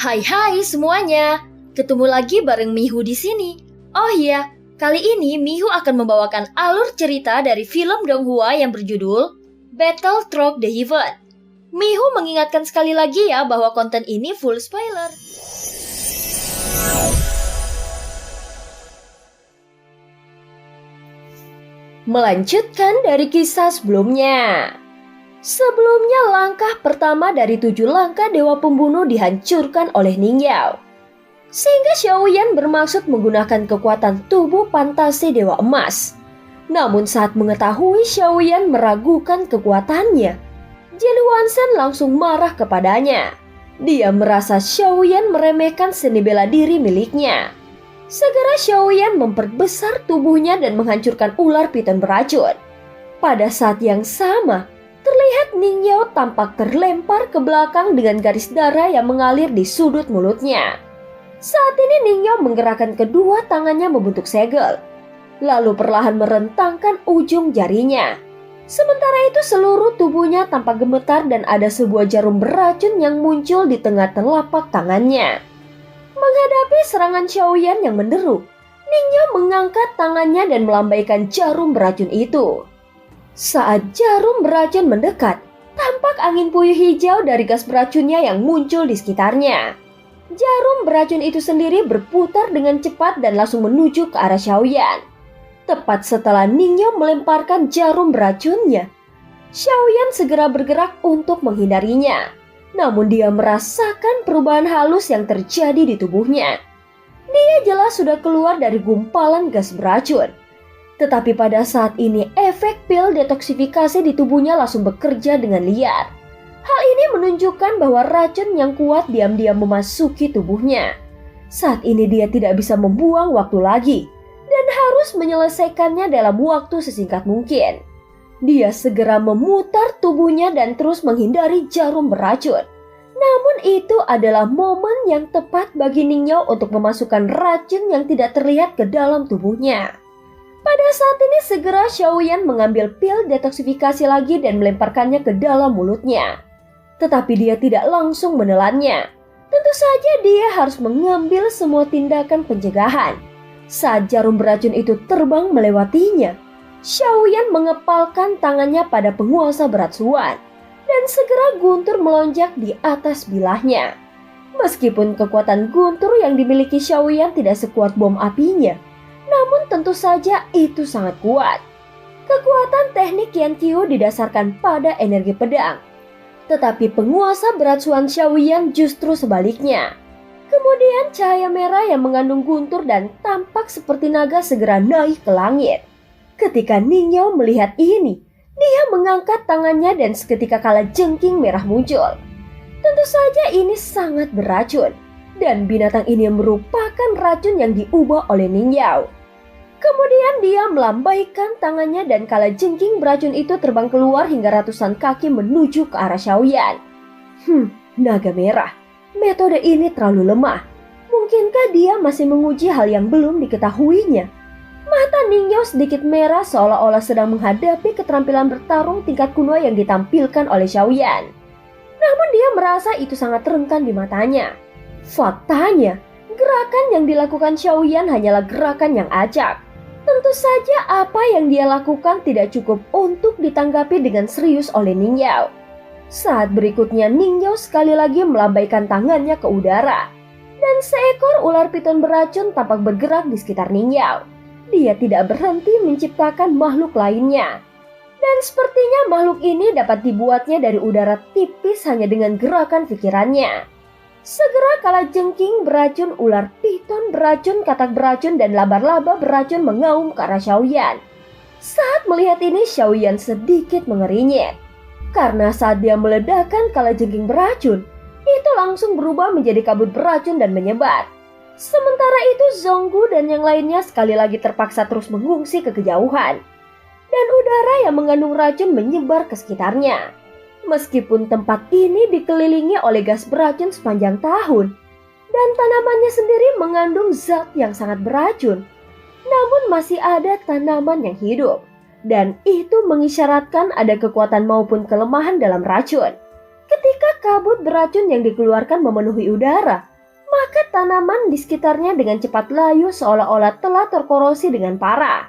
Hai semuanya, ketemu lagi bareng Mihu di sini. Oh iya, kali ini Mihu akan membawakan alur cerita dari film Donghua yang berjudul Battle Through the Heaven. Mihu mengingatkan sekali lagi ya bahwa konten ini full spoiler. Melanjutkan dari kisah sebelumnya. Sebelumnya langkah pertama dari 7 langkah Dewa Pembunuh dihancurkan oleh Ning Yao. Sehingga Xiaoyan bermaksud menggunakan kekuatan tubuh fantasi Dewa Emas. Namun saat mengetahui Xiaoyan meragukan kekuatannya, Jin Huanshen langsung marah kepadanya. Dia merasa Xiaoyan meremehkan seni bela diri miliknya. Segera Xiaoyan memperbesar tubuhnya dan menghancurkan ular piton beracun. Pada saat yang sama, terlihat Ning Yao tampak terlempar ke belakang dengan garis darah yang mengalir di sudut mulutnya. Saat ini Ning Yao menggerakkan kedua tangannya membentuk segel, lalu perlahan merentangkan ujung jarinya. Sementara itu seluruh tubuhnya tampak gemetar dan ada sebuah jarum beracun yang muncul di tengah telapak tangannya. Menghadapi serangan Xiaoyan yang menderu, Ning Yao mengangkat tangannya dan melambaikan jarum beracun itu. Saat jarum beracun mendekat, tampak angin puyuh hijau dari gas beracunnya yang muncul di sekitarnya. Jarum beracun itu sendiri berputar dengan cepat dan langsung menuju ke arah Xiaoyan. Tepat setelah Ning Yao melemparkan jarum beracunnya, Xiaoyan segera bergerak untuk menghindarinya. Namun dia merasakan perubahan halus yang terjadi di tubuhnya. Dia jelas sudah keluar dari gumpalan gas beracun. Tetapi pada saat ini efek pil detoksifikasi di tubuhnya langsung bekerja dengan liar. Hal ini menunjukkan bahwa racun yang kuat diam-diam memasuki tubuhnya. Saat ini dia tidak bisa membuang waktu lagi dan harus menyelesaikannya dalam waktu sesingkat mungkin. Dia segera memutar tubuhnya dan terus menghindari jarum beracun. Namun itu adalah momen yang tepat bagi Ning Yao untuk memasukkan racun yang tidak terlihat ke dalam tubuhnya. Pada saat ini segera Xiaoyan mengambil pil detoksifikasi lagi dan melemparkannya ke dalam mulutnya. Tetapi dia tidak langsung menelannya. Tentu saja dia harus mengambil semua tindakan pencegahan. Saat jarum beracun itu terbang melewatinya, Xiaoyan mengepalkan tangannya pada penguasa berat Suan dan segera guntur melonjak di atas bilahnya. Meskipun kekuatan guntur yang dimiliki Xiaoyan tidak sekuat bom apinya, namun tentu saja itu sangat kuat. Kekuatan teknik Qianqiu didasarkan pada energi pedang. Tetapi penguasa berat Suan Xiaoyan justru sebaliknya. Kemudian cahaya merah yang mengandung guntur dan tampak seperti naga segera naik ke langit. Ketika Ning Yao melihat ini, dia mengangkat tangannya dan seketika kalajengking merah muncul. Tentu saja ini sangat beracun. Dan binatang ini merupakan racun yang diubah oleh Ning Yao. Kemudian dia melambaikan tangannya dan kalajengking beracun itu terbang keluar hingga ratusan kaki menuju ke arah Xiaoyan. Naga merah. Metode ini terlalu lemah. Mungkinkah dia masih menguji hal yang belum diketahuinya? Mata Ning Yao sedikit merah seolah-olah sedang menghadapi keterampilan bertarung tingkat kuno yang ditampilkan oleh Xiaoyan. Namun dia merasa itu sangat rentan di matanya. Faktanya, gerakan yang dilakukan Xiaoyan hanyalah gerakan yang acak. Tentu saja apa yang dia lakukan tidak cukup untuk ditanggapi dengan serius oleh Ning Yao. Saat berikutnya Ning Yao sekali lagi melambaikan tangannya ke udara. Dan seekor ular piton beracun tampak bergerak di sekitar Ning Yao. Dia tidak berhenti menciptakan makhluk lainnya. Dan sepertinya makhluk ini dapat dibuatnya dari udara tipis hanya dengan gerakan pikirannya. Segera kalajengking beracun, ular piton beracun, katak beracun, dan laba-laba beracun mengaum ke arah Xiaoyan. Saat melihat ini Xiaoyan sedikit mengerinyit. Karena saat dia meledakkan kalajengking beracun, itu langsung berubah menjadi kabut beracun dan menyebar. Sementara itu Zhonggu dan yang lainnya sekali lagi terpaksa terus mengungsi ke kejauhan. Dan udara yang mengandung racun menyebar ke sekitarnya. Meskipun tempat ini dikelilingi oleh gas beracun sepanjang tahun, dan tanamannya sendiri mengandung zat yang sangat beracun, namun masih ada tanaman yang hidup, dan itu mengisyaratkan ada kekuatan maupun kelemahan dalam racun. Ketika kabut beracun yang dikeluarkan memenuhi udara, maka tanaman di sekitarnya dengan cepat layu seolah-olah telah terkorosi dengan parah.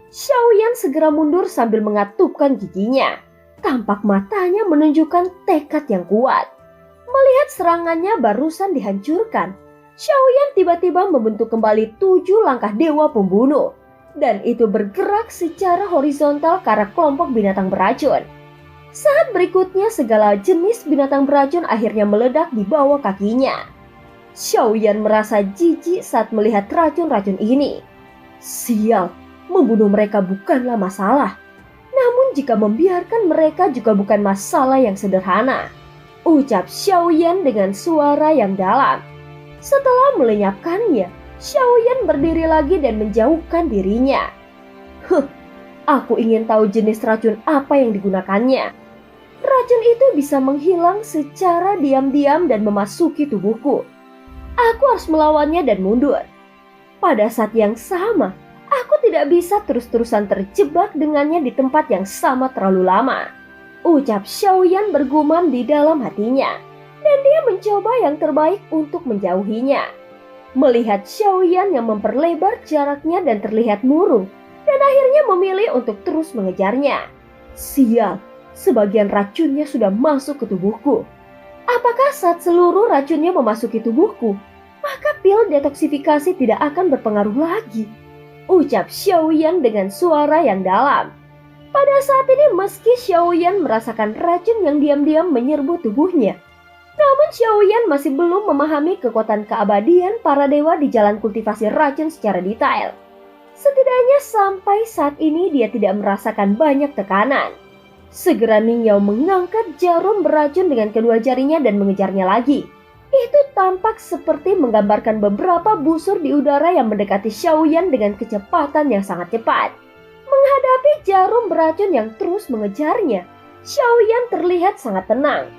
Xiaoyan segera mundur sambil mengatupkan giginya. Tampak matanya menunjukkan tekad yang kuat. Melihat serangannya barusan dihancurkan, Xiaoyan tiba-tiba membentuk kembali 7 langkah dewa pembunuh. Dan itu bergerak secara horizontal ke arah kelompok binatang beracun. Saat berikutnya segala jenis binatang beracun akhirnya meledak di bawah kakinya. Xiaoyan merasa jijik saat melihat racun-racun ini. Sial, membunuh mereka bukanlah masalah. Namun jika membiarkan mereka juga bukan masalah yang sederhana. Ucap Xiaoyan dengan suara yang dalam. Setelah melenyapkannya, Xiaoyan berdiri lagi dan menjauhkan dirinya. Aku ingin tahu jenis racun apa yang digunakannya. Racun itu bisa menghilang secara diam-diam dan memasuki tubuhku. Aku harus melawannya dan mundur. Pada saat yang sama, aku tidak bisa terus-terusan terjebak dengannya di tempat yang sama terlalu lama. Ucap Xiaoyan bergumam di dalam hatinya. Dan dia mencoba yang terbaik untuk menjauhinya. Melihat Xiaoyan yang memperlebar jaraknya dan terlihat murung, dan akhirnya memilih untuk terus mengejarnya. Sial, sebagian racunnya sudah masuk ke tubuhku. Apakah saat seluruh racunnya memasuki tubuhku, maka pil detoksifikasi tidak akan berpengaruh lagi? Ucap Xiaoyan dengan suara yang dalam. Pada saat ini meski Xiaoyan merasakan racun yang diam-diam menyerbu tubuhnya, namun Xiaoyan masih belum memahami kekuatan keabadian para dewa di jalan kultivasi racun secara detail. Setidaknya sampai saat ini dia tidak merasakan banyak tekanan. Segera Ningyao mengangkat jarum beracun dengan kedua jarinya dan mengejarnya lagi. Itu tampak seperti menggambarkan beberapa busur di udara yang mendekati Xiaoyan dengan kecepatan yang sangat cepat. Menghadapi jarum beracun yang terus mengejarnya, Xiaoyan terlihat sangat tenang.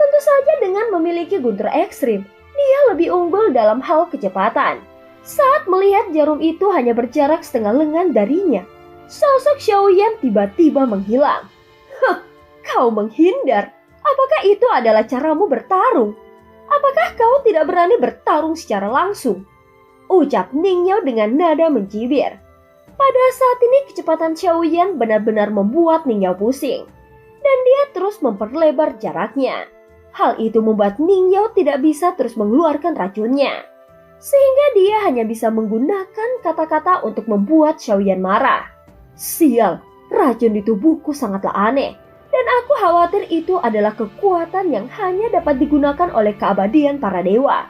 Tentu saja dengan memiliki guntur ekstrim, dia lebih unggul dalam hal kecepatan. Saat melihat jarum itu hanya berjarak setengah lengan darinya, sosok Xiaoyan tiba-tiba menghilang. Kau menghindar? Apakah itu adalah caramu bertarung? Apakah kau tidak berani bertarung secara langsung? Ucap Ningyao dengan nada mencibir. Pada saat ini kecepatan Xiaoyan benar-benar membuat Ningyao pusing. Dan dia terus memperlebar jaraknya. Hal itu membuat Ningyao tidak bisa terus mengeluarkan racunnya. Sehingga dia hanya bisa menggunakan kata-kata untuk membuat Xiaoyan marah. Sial, racun di tubuhku sangatlah aneh. Dan aku khawatir itu adalah kekuatan yang hanya dapat digunakan oleh keabadian para dewa.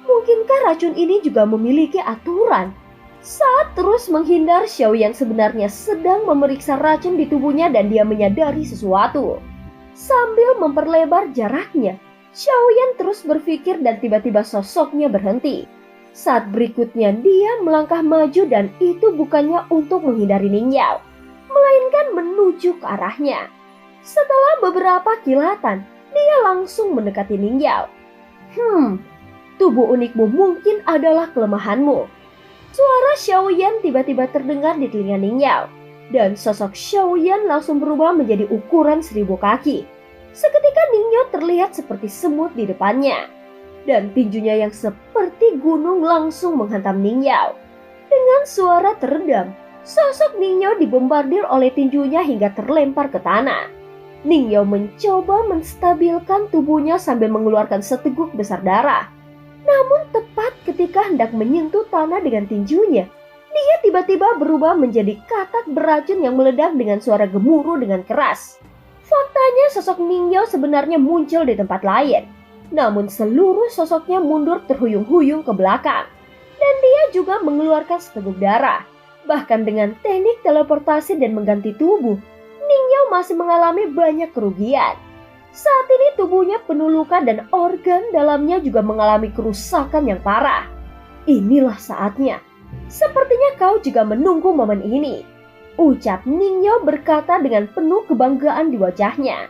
Mungkinkah racun ini juga memiliki aturan? Saat terus menghindar, Xiaoyan sebenarnya sedang memeriksa racun di tubuhnya dan dia menyadari sesuatu. Sambil memperlebar jaraknya, Xiaoyan terus berpikir dan tiba-tiba sosoknya berhenti. Saat berikutnya dia melangkah maju dan itu bukannya untuk menghindari Ningyao, melainkan menuju ke arahnya. Setelah beberapa kilatan, dia langsung mendekati Ningyao. Tubuh unikmu mungkin adalah kelemahanmu. Suara Xiaoyan tiba-tiba terdengar di telinga Ningyao. Dan sosok Xiaoyan langsung berubah menjadi ukuran 1000 kaki. Seketika Ningyao terlihat seperti semut di depannya. Dan tinjunya yang seperti gunung langsung menghantam Ningyao. Dengan suara teredam, sosok Ningyao dibombardir oleh tinjunya hingga terlempar ke tanah. Ningyao mencoba menstabilkan tubuhnya sambil mengeluarkan seteguk besar darah. Namun tepat ketika hendak menyentuh tanah dengan tinjunya, dia tiba-tiba berubah menjadi katak beracun yang meledak dengan suara gemuruh dengan keras. Faktanya sosok Ningyao sebenarnya muncul di tempat lain. Namun seluruh sosoknya mundur terhuyung-huyung ke belakang. Dan dia juga mengeluarkan seteguk darah. Bahkan dengan teknik teleportasi dan mengganti tubuh, Ningyao masih mengalami banyak kerugian. Saat ini tubuhnya penuh luka dan organ dalamnya juga mengalami kerusakan yang parah. Inilah saatnya. Sepertinya kau juga menunggu momen ini. Ucap Ningyao berkata dengan penuh kebanggaan di wajahnya.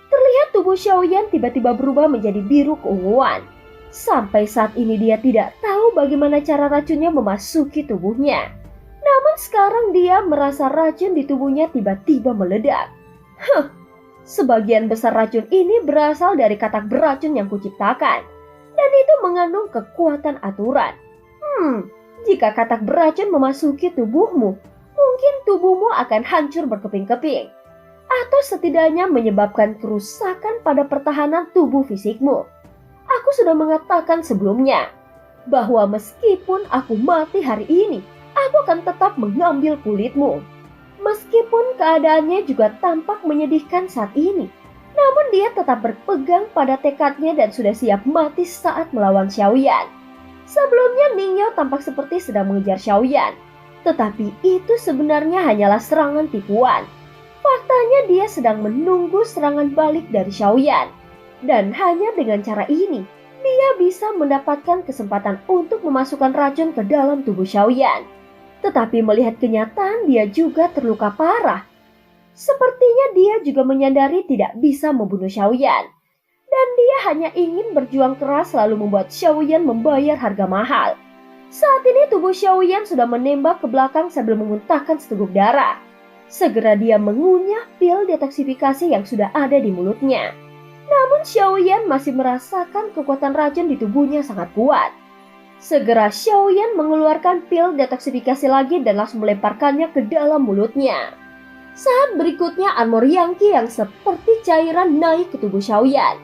Terlihat tubuh Xiaoyan tiba-tiba berubah menjadi biru keunguan. Sampai saat ini dia tidak tahu bagaimana cara racunnya memasuki tubuhnya. Namun sekarang dia merasa racun di tubuhnya tiba-tiba meledak. Sebagian besar racun ini berasal dari katak beracun yang kuciptakan. dan itu mengandung kekuatan aturan. Jika katak beracun memasuki tubuhmu, mungkin tubuhmu akan hancur berkeping-keping, atau setidaknya menyebabkan kerusakan pada pertahanan tubuh fisikmu. Aku sudah mengatakan sebelumnya, bahwa meskipun aku mati hari ini, aku akan tetap mengambil kulitmu. Meskipun keadaannya juga tampak menyedihkan saat ini, namun dia tetap berpegang pada tekadnya dan sudah siap mati saat melawan Xiaoyan. Sebelumnya Ningyo tampak seperti sedang mengejar Xiaoyan, tetapi itu sebenarnya hanyalah serangan tipuan. Faktanya dia sedang menunggu serangan balik dari Xiaoyan, dan hanya dengan cara ini, dia bisa mendapatkan kesempatan untuk memasukkan racun ke dalam tubuh Xiaoyan. Tetapi melihat kenyataan dia juga terluka parah. Sepertinya dia juga menyadari tidak bisa membunuh Xiaoyan. Dan dia hanya ingin berjuang keras lalu membuat Xiaoyan membayar harga mahal. Saat ini tubuh Xiaoyan sudah menembak ke belakang sambil memuntahkan seteguk darah. Segera dia mengunyah pil detoksifikasi yang sudah ada di mulutnya. Namun Xiaoyan masih merasakan kekuatan racun di tubuhnya sangat kuat. Segera Xiaoyan mengeluarkan pil detoksifikasi lagi dan langsung melemparkannya ke dalam mulutnya. Saat berikutnya armor Yangqi yang seperti cairan naik ke tubuh Xiaoyan.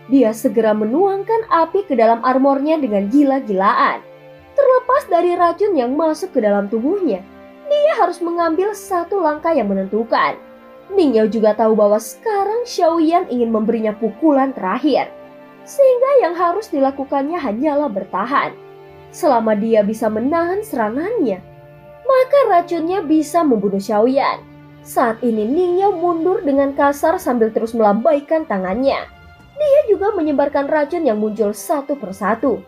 Dia segera menuangkan api ke dalam armornya dengan gila-gilaan. Terlepas dari racun yang masuk ke dalam tubuhnya, dia harus mengambil satu langkah yang menentukan. Ningyo juga tahu bahwa sekarang Xiaoyan ingin memberinya pukulan terakhir. Sehingga yang harus dilakukannya hanyalah bertahan. Selama dia bisa menahan serangannya, maka racunnya bisa membunuh Xiaoyan. Saat ini Ningyo mundur dengan kasar sambil terus melambaikan tangannya. Dia juga menyebarkan racun yang muncul satu persatu.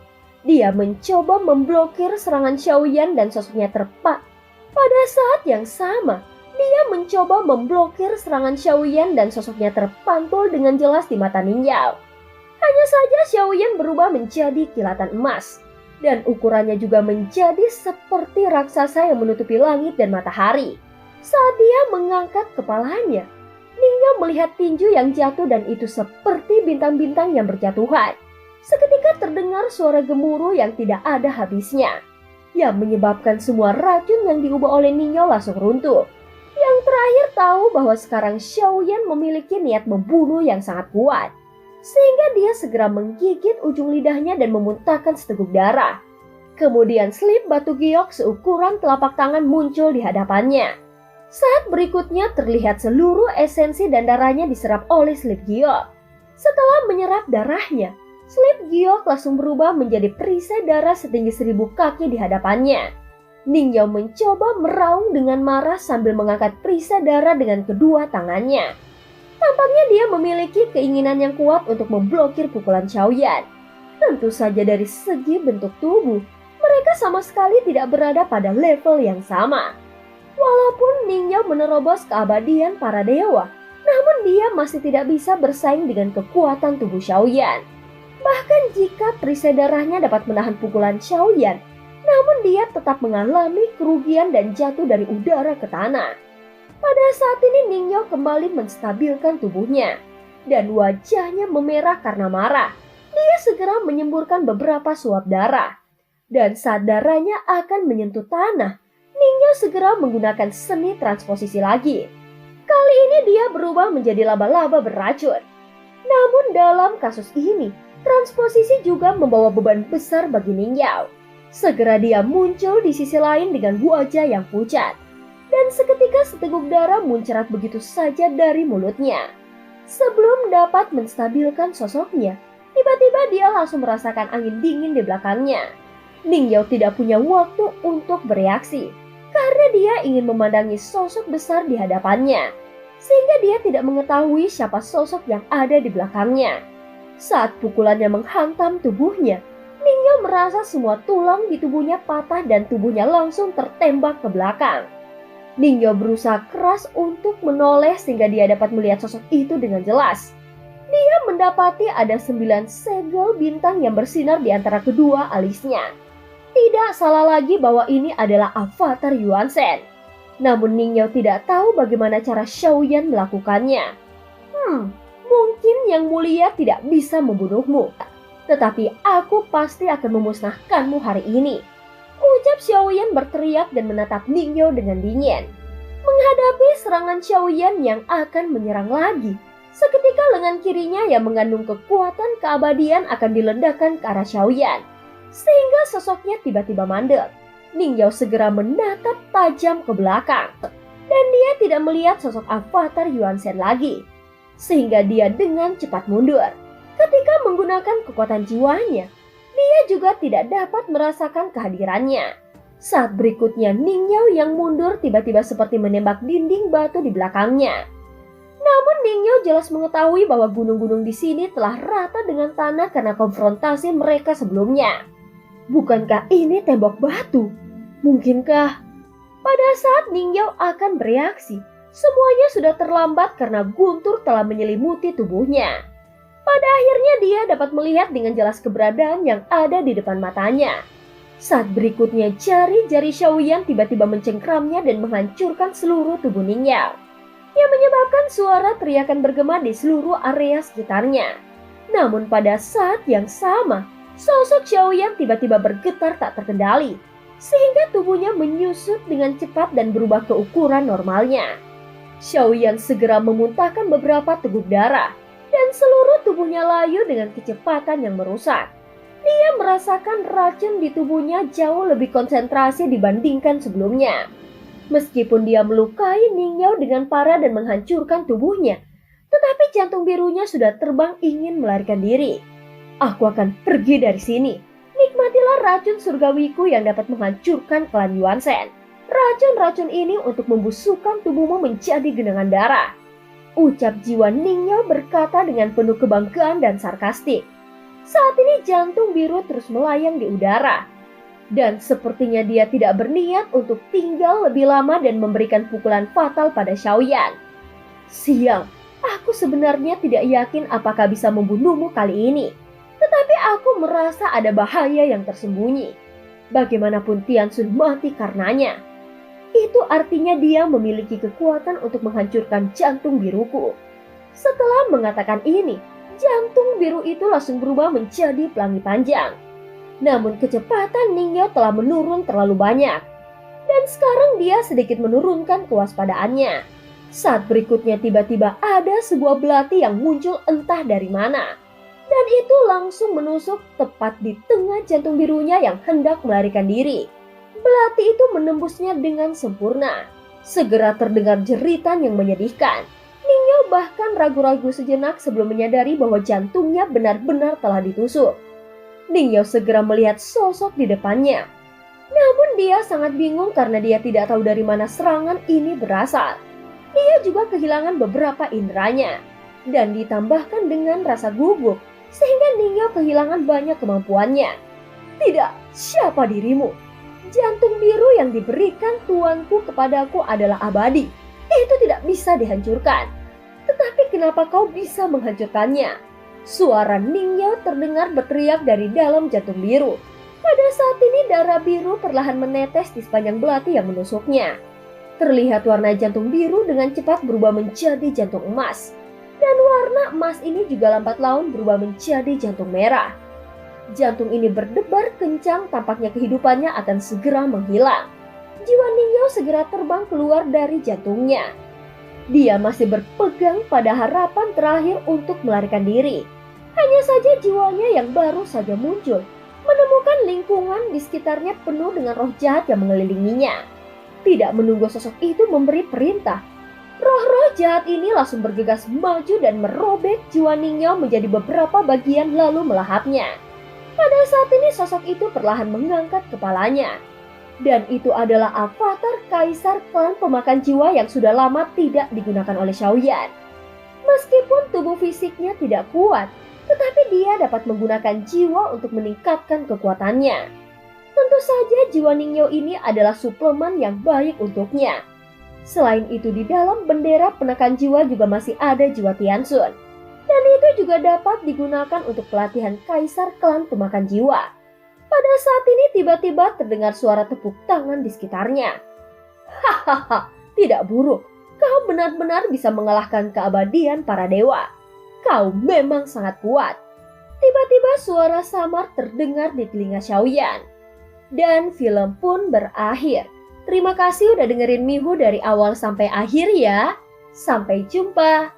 Dia mencoba memblokir serangan Xiaoyan dan sosoknya terpak. Pada saat yang sama, dia mencoba memblokir serangan Xiaoyan dan sosoknya terpantul dengan jelas di mata Ningyo. Hanya saja Xiaoyan berubah menjadi kilatan emas. Dan ukurannya juga menjadi seperti raksasa yang menutupi langit dan matahari. Saat dia mengangkat kepalanya, Ningyo melihat tinju yang jatuh dan itu seperti bintang-bintang yang berjatuhan. Seketika terdengar suara gemuruh yang tidak ada habisnya, yang menyebabkan semua racun yang diubah oleh Ningyo langsung runtuh. Yang terakhir tahu bahwa sekarang Xiaoyan memiliki niat membunuh yang sangat kuat, sehingga dia segera menggigit ujung lidahnya dan memuntahkan seteguk darah. Kemudian slip batu giok seukuran telapak tangan muncul di hadapannya. Saat berikutnya terlihat seluruh esensi dan darahnya diserap oleh slip giok. Setelah menyerap darahnya, slip giok langsung berubah menjadi perisai darah setinggi 1000 kaki di hadapannya. Ningyo mencoba meraung dengan marah sambil mengangkat perisai darah dengan kedua tangannya. Tampaknya dia memiliki keinginan yang kuat untuk memblokir pukulan Xiaoyan. Tentu saja dari segi bentuk tubuh, mereka sama sekali tidak berada pada level yang sama. Walaupun Ningyo menerobos keabadian para dewa, namun dia masih tidak bisa bersaing dengan kekuatan tubuh Xiaoyan. Bahkan jika perisai darahnya dapat menahan pukulan Xiaoyan, namun dia tetap mengalami kerugian dan jatuh dari udara ke tanah. Pada saat ini Ningyo kembali menstabilkan tubuhnya, dan wajahnya memerah karena marah. Dia segera menyemburkan beberapa suap darah, dan saat darahnya akan menyentuh tanah, Ningyo segera menggunakan seni transposisi lagi. Kali ini dia berubah menjadi laba-laba beracun. Namun dalam kasus ini, transposisi juga membawa beban besar bagi Ningyo. Segera dia muncul di sisi lain dengan wajah yang pucat. Dan seketika seteguk darah muncrat begitu saja dari mulutnya. Sebelum dapat menstabilkan sosoknya, tiba-tiba dia langsung merasakan angin dingin di belakangnya. Ningyo tidak punya waktu untuk bereaksi, karena dia ingin memandangi sosok besar di hadapannya, sehingga dia tidak mengetahui siapa sosok yang ada di belakangnya. Saat pukulannya menghantam tubuhnya, Ningyo merasa semua tulang di tubuhnya patah dan tubuhnya langsung tertembak ke belakang. Ningyo berusaha keras untuk menoleh sehingga dia dapat melihat sosok itu dengan jelas. Dia mendapati ada 9 segel bintang yang bersinar di antara kedua alisnya. Tidak salah lagi bahwa ini adalah avatar Yuan Shen. Namun Ningyo tidak tahu bagaimana cara Xiaoyan melakukannya. Mungkin yang mulia tidak bisa membunuhmu. Tetapi aku pasti akan memusnahkanmu hari ini, ucap Xiaoyan berteriak dan menatap Ningyo dengan dingin. Menghadapi serangan Xiaoyan yang akan menyerang lagi, seketika lengan kirinya yang mengandung kekuatan keabadian akan diledakkan ke arah Xiaoyan, sehingga sosoknya tiba-tiba mandek. Ningyo segera menatap tajam ke belakang, dan dia tidak melihat sosok avatar Yuan Shen lagi, sehingga dia dengan cepat mundur. Ketika menggunakan kekuatan jiwanya, dia juga tidak dapat merasakan kehadirannya. Saat berikutnya Ningyo yang mundur tiba-tiba seperti menembak dinding batu di belakangnya. Namun Ningyo jelas mengetahui bahwa gunung-gunung di sini telah rata dengan tanah karena konfrontasi mereka sebelumnya. Bukankah ini tembok batu? Mungkinkah? Pada saat Ningyo akan bereaksi, semuanya sudah terlambat karena guntur telah menyelimuti tubuhnya. Pada akhirnya dia dapat melihat dengan jelas keberadaan yang ada di depan matanya. Saat berikutnya jari-jari Xiaoyan tiba-tiba mencengkramnya dan menghancurkan seluruh tubuh Ningyo, yang menyebabkan suara teriakan bergema di seluruh area sekitarnya. Namun pada saat yang sama, sosok Xiaoyan tiba-tiba bergetar tak terkendali, sehingga tubuhnya menyusut dengan cepat dan berubah ke ukuran normalnya. Xiaoyan segera memuntahkan beberapa teguk darah, dan seluruh tubuhnya layu dengan kecepatan yang merusak. Dia merasakan racun di tubuhnya jauh lebih konsentrasi dibandingkan sebelumnya. Meskipun dia melukai Ningyo dengan parah dan menghancurkan tubuhnya, tetapi jantung birunya sudah terbang ingin melarikan diri. Aku akan pergi dari sini. Nikmatilah racun surgawiku yang dapat menghancurkan klan Yuan Shen. Racun-racun ini untuk membusukkan tubuhmu menjadi genangan darah, ucap jiwa Ningyo berkata dengan penuh kebanggaan dan sarkastik. Saat ini jantung biru terus melayang di udara, dan sepertinya dia tidak berniat untuk tinggal lebih lama dan memberikan pukulan fatal pada Xiaoyan. Sial, aku sebenarnya tidak yakin apakah bisa membunuhmu kali ini, tetapi aku merasa ada bahaya yang tersembunyi. Bagaimanapun Tianxun mati karenanya. Itu artinya dia memiliki kekuatan untuk menghancurkan jantung biruku. Setelah mengatakan ini, jantung biru itu langsung berubah menjadi pelangi panjang. Namun kecepatan Ningyo telah menurun terlalu banyak, dan sekarang dia sedikit menurunkan kewaspadaannya. Saat berikutnya tiba-tiba ada sebuah belati yang muncul entah dari mana, dan itu langsung menusuk tepat di tengah jantung birunya yang hendak melarikan diri. Belati itu menembusnya dengan sempurna. Segera terdengar jeritan yang menyedihkan. Ningyo bahkan ragu-ragu sejenak sebelum menyadari bahwa jantungnya benar-benar telah ditusuk. Ningyo segera melihat sosok di depannya. Namun dia sangat bingung karena dia tidak tahu dari mana serangan ini berasal. Dia juga kehilangan beberapa inderanya, dan ditambahkan dengan rasa gugup, sehingga Ningyo kehilangan banyak kemampuannya. Tidak, siapa dirimu? Jantung biru yang diberikan tuanku kepadaku adalah abadi. Itu tidak bisa dihancurkan. Tetapi kenapa kau bisa menghancurkannya? Suara Ningyo terdengar berteriak dari dalam jantung biru. Pada saat ini darah biru perlahan menetes di sepanjang belati yang menusuknya. Terlihat warna jantung biru dengan cepat berubah menjadi jantung emas. Dan warna emas ini juga lambat laun berubah menjadi jantung merah. Jantung ini berdebar kencang, tampaknya kehidupannya akan segera menghilang. Jiwa Ningyo segera terbang keluar dari jantungnya. Dia masih berpegang pada harapan terakhir untuk melarikan diri. Hanya saja jiwanya yang baru saja muncul menemukan lingkungan di sekitarnya penuh dengan roh jahat yang mengelilinginya. Tidak menunggu sosok itu memberi perintah, roh-roh jahat ini langsung bergegas maju dan merobek jiwa Ningyo menjadi beberapa bagian lalu melahapnya. Pada saat ini sosok itu perlahan mengangkat kepalanya. Dan itu adalah avatar kaisar klan pemakan jiwa yang sudah lama tidak digunakan oleh Xiaoyan. Meskipun tubuh fisiknya tidak kuat, tetapi dia dapat menggunakan jiwa untuk meningkatkan kekuatannya. Tentu saja jiwa Ningyo ini adalah suplemen yang baik untuknya. Selain itu di dalam bendera penekan jiwa juga masih ada jiwa Tianxun. Dan itu juga dapat digunakan untuk pelatihan kaisar klan pemakan jiwa. Pada saat ini tiba-tiba terdengar suara tepuk tangan di sekitarnya. Hahaha, tidak buruk. Kau benar-benar bisa mengalahkan keabadian para dewa. Kau memang sangat kuat. Tiba-tiba suara samar terdengar di telinga Xiaoyan. Dan film pun berakhir. Terima kasih udah dengerin Mihu dari awal sampai akhir ya. Sampai jumpa.